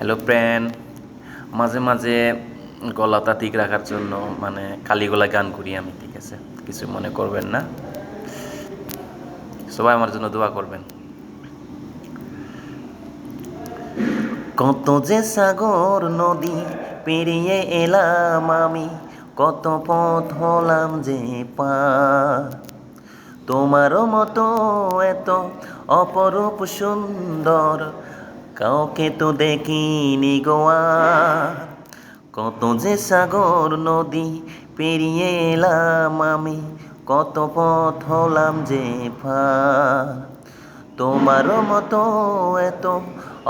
Hello friend, মাঝে মাঝে গলাটা ঠিক রাখার জন্য খালি গলায় গান করি আমি, ঠিক আছে? কিছু মনে করবেন না, সবাই আমার জন্য দোয়া করবেন। কত যে সাগর নদী পেরিয়ে এলাম আমি, কত পথ হলাম যে পার। তোমারও মতো এত অপরূপ সুন্দর কাউকে তো দেখিনি গোয়ার। কত যে সাগর নদী পেরিয়ে এলাম আমি, কত পথ হলাম যে পার। তোমারও মতো এত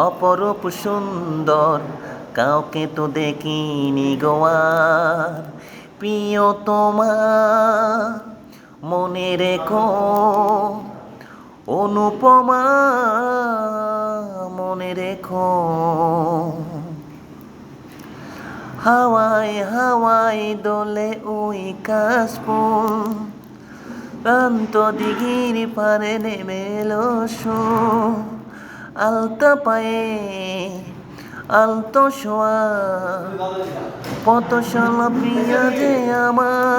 অপরূপ সুন্দর কাউকে তো দেখিনি গোয়ার। প্রিয় তোমার মনে রেখো, অনুপমা মনে রেখো। হাওয়ায় হাওয়ায় দোলে ওই কাশফুল, ক্লান্ত দিঘির পারে নেমে এলো সুর। আলতা পায়ে আলতো শোয়া পথশালা প্রিয়া যে আমার।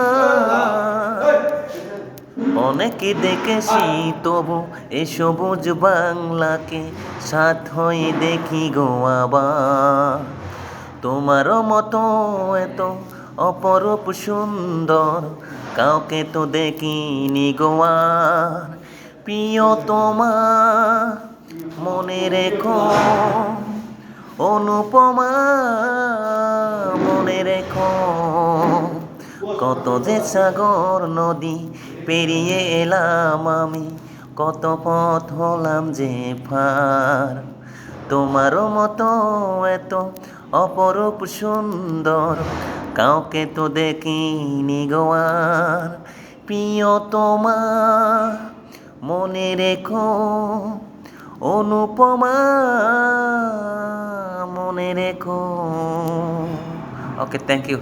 অনেকে দেখেছি তবু এ সবুজ বাংলাকে সাথ হয়ে দেখি গো আবার। তোমারও মতো এত অপরূপ সুন্দর কাউকে তো দেখিনি গোয়ার। প্রিয় তোমার মনে রেখো, অনুপমা মনে রেখো। কত যে সাগর নদী পেরিয়ে এলাম আমি, কত পথ হলাম যে পার। তোমারও মতো এত অপরূপ সুন্দর কাউকে তো দেখিনি গোয়ার। প্রিয় তোমার মনে রেখো, অনুপমা মনে রেখো। ওকে, থ্যাংক ইউ।